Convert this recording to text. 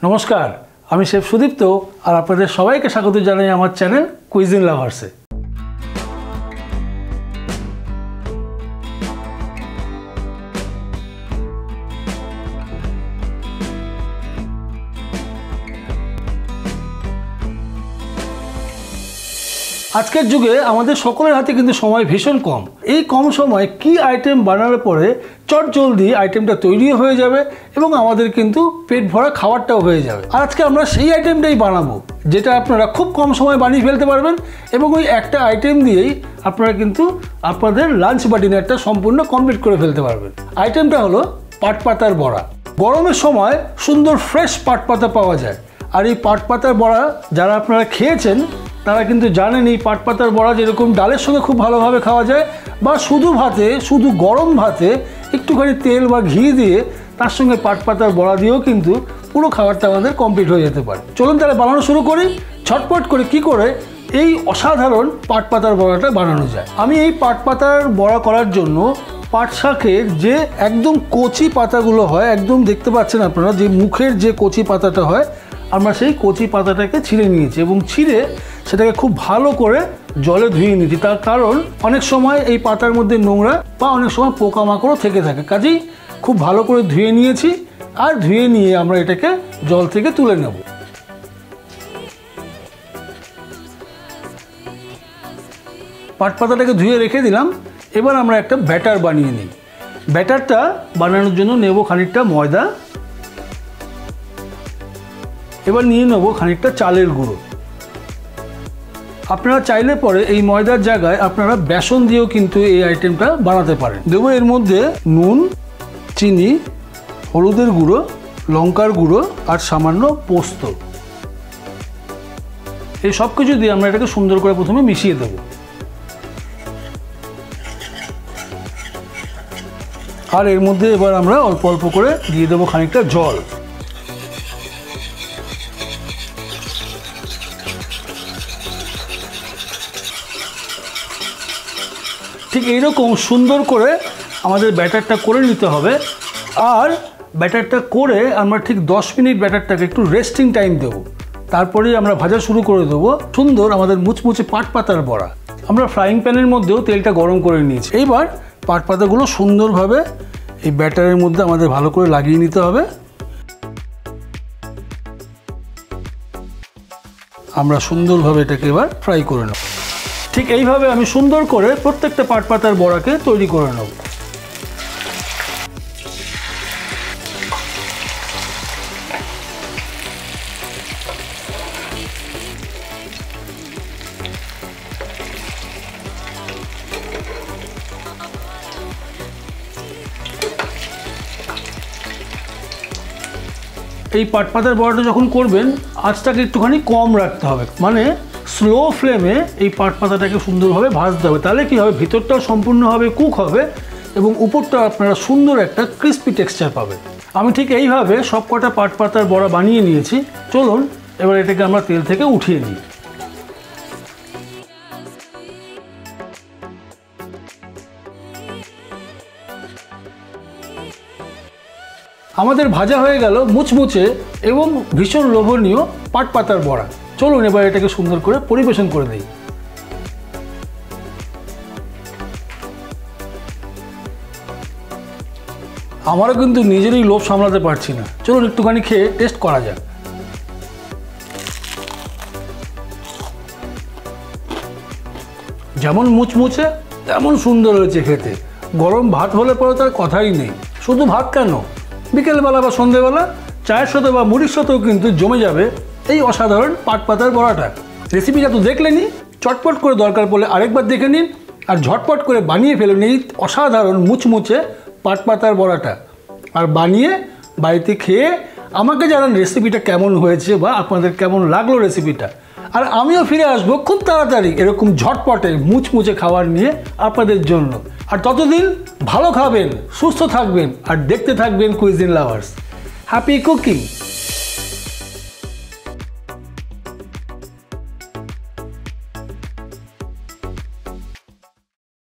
নমস্কার, আমি শেফ সুদীপ্ত আর আপনাদের সবাইকে স্বাগত জানাই আমার চ্যানেল কুইজিন লাভার্সে। আজকের যুগে আমাদের সকলের হাতে কিন্তু সময় ভীষণ কম। এই কম সময়ে কি আইটেম বানানোর পরে চটজলদি আইটেমটা তৈরি হয়ে যাবে এবং আমাদের কিন্তু পেট ভরা খাবারটাও হয়ে যাবে। আর আজকে আমরা সেই আইটেমটাই বানাবো যেটা আপনারা খুব কম সময়ে বানিয়ে ফেলতে পারবেন এবং ওই একটা আইটেম দিয়েই আপনারা কিন্তু আপনাদের লাঞ্চ বা ডিনারটা সম্পূর্ণ কমপ্লিট করে ফেলতে পারবেন। আইটেমটা হলো পাট পাতার বড়া। গরমের সময় সুন্দর ফ্রেশ পাট পাতা পাওয়া যায়, আর এই পাট পাতার বড়া যারা আপনারা খেয়েছেন তারা কিন্তু জানেন এই পাট পাতার বড়া যেরকম ডালের সঙ্গে খুব ভালোভাবে খাওয়া যায়, বা শুধু ভাতে, শুধু গরম ভাতে একটুখানি তেল বা ঘি দিয়ে তার সঙ্গে পাট পাতার বড়া দিয়েও কিন্তু পুরো খাবারটা আমাদের কমপ্লিট হয়ে যেতে পারে। চলুন তাহলে বানানো শুরু করি ছটপট করে কি করে এই অসাধারণ পাট পাতার বড়াটা বানানো যায়। আমি এই পাট পাতার বড়া করার জন্য পাট শাকের যে একদম কচি পাতাগুলো হয়, একদম দেখতে পাচ্ছেন আপনারা যে মুখের যে কচি পাতাটা হয়, আমরা সেই কচি পাতাটাকে ছিঁড়ে নিয়েছি এবং ছিঁড়ে সেটাকে খুব ভালো করে জলে ধুয়ে নিয়েছি। তার কারণ অনেক সময় এই পাতার মধ্যে নোংরা বা অনেক সময় পোকামাকড়ও থেকে থাকে, কাজেই খুব ভালো করে ধুয়ে নিয়েছি। আর ধুয়ে নিয়ে আমরা এটাকে জল থেকে তুলে নেব। পাট পাতাটাকে ধুয়ে রেখে দিলাম। এবার আমরা একটা ব্যাটার বানিয়ে নিই। ব্যাটারটা বানানোর জন্য নেব খানিকটা ময়দা, এবার নিয়ে নেব খানিকটা চালের গুঁড়ো। আপনারা চাইলে পরে এই ময়দার জায়গায় আপনারা বেসন দিয়েও কিন্তু এই আইটেমটা বানাতে পারেন। দেবো এর মধ্যে নুন, চিনি, হলুদের গুঁড়ো, লঙ্কার গুঁড়ো আর সামান্য পোস্ত। এই সব কিছু দিয়ে আমরা এটাকে সুন্দর করে প্রথমে মিশিয়ে দেব। আর এর মধ্যে এবার আমরা অল্প অল্প করে দিয়ে দেবো খানিকটা জল। ঠিক এইরকম সুন্দর করে আমাদের ব্যাটারটা করে নিতে হবে। আর ব্যাটারটা করে আমরা ঠিক 10 মিনিট ব্যাটারটাকে একটু রেস্টিং টাইম দেবো। তারপরেই আমরা ভাজা শুরু করে দেবো সুন্দর আমাদের মুচমুচে পাট পাতার বড়া। আমরা ফ্রাইং প্যানের মধ্যেও তেলটা গরম করে নিয়েছি। এইবার পাট পাতাগুলো সুন্দরভাবে এই ব্যাটারের মধ্যে আমাদের ভালো করে লাগিয়ে নিতে হবে। আমরা সুন্দরভাবে এটাকে এবার ফ্রাই করে নেব। ঠিক এইভাবে আমি সুন্দর করে প্রত্যেকটা পাট পাতার বড়াকে তৈরি করে নেব। এই পাট পাতার বড়াটা যখন করবেন আঁচটাকে একটুখানি কম রাখতে হবে, মানে স্লো ফ্লেমে এই পাট পাতাটাকে সুন্দরভাবে ভাজতে হবে। তাহলে কি হবে, ভিতরটাও সম্পূর্ণভাবে কুক হবে এবং উপরটা আপনারা সুন্দর একটা ক্রিস্পি টেক্সচার পাবেন। আমি ঠিক এইভাবে সব কটা পাট পাতার বড়া বানিয়ে নিয়েছি। চলুন এবার এটাকে আমরা তেল থেকে উঠিয়ে নিই। আমাদের ভাজা হয়ে গেল মুচমুচে এবং ভীষণ লোভনীয় পাট পাতার বড়া। চলুন এবার এটাকে সুন্দর করে পরিবেশন করে দিই। আমারও কিন্তু নিজেরই লোভ সামলাতে পারছি না। চলুন একটুখানি খেয়ে টেস্ট করা যাক। যেমন মুচমুচে তেমন সুন্দর হয়েছে খেতে। গরম ভাত হলে পরে তার কথাই নেই। শুধু ভাত কেন, বিকেলবেলা বা সন্ধ্যেবেলা চায়ের সাথে বা মুড়ির সাথেও কিন্তু জমে যাবে এই অসাধারণ পাট পাতার বড়াটা। রেসিপিটা তো দেখলেনই, চটপট করে দরকার পড়লে আরেকবার দেখে নিন আর ঝটপট করে বানিয়ে ফেলুন এই অসাধারণ মুচমুচে পাট পাতার বড়াটা। আর বানিয়ে বাড়িতে খেয়ে আমাকে জানান রেসিপিটা কেমন হয়েছে বা আপনাদের কেমন লাগলো রেসিপিটা। আর আমিও ফিরে আসবো খুব তাড়াতাড়ি এরকম ঝটপটে মুচমুচে খাবার নিয়ে আপনাদের জন্য। আর ততদিন ভালো খাবেন, সুস্থ থাকবেন আর দেখতে থাকবেন কুইজিন লাভার্স। Happy cooking.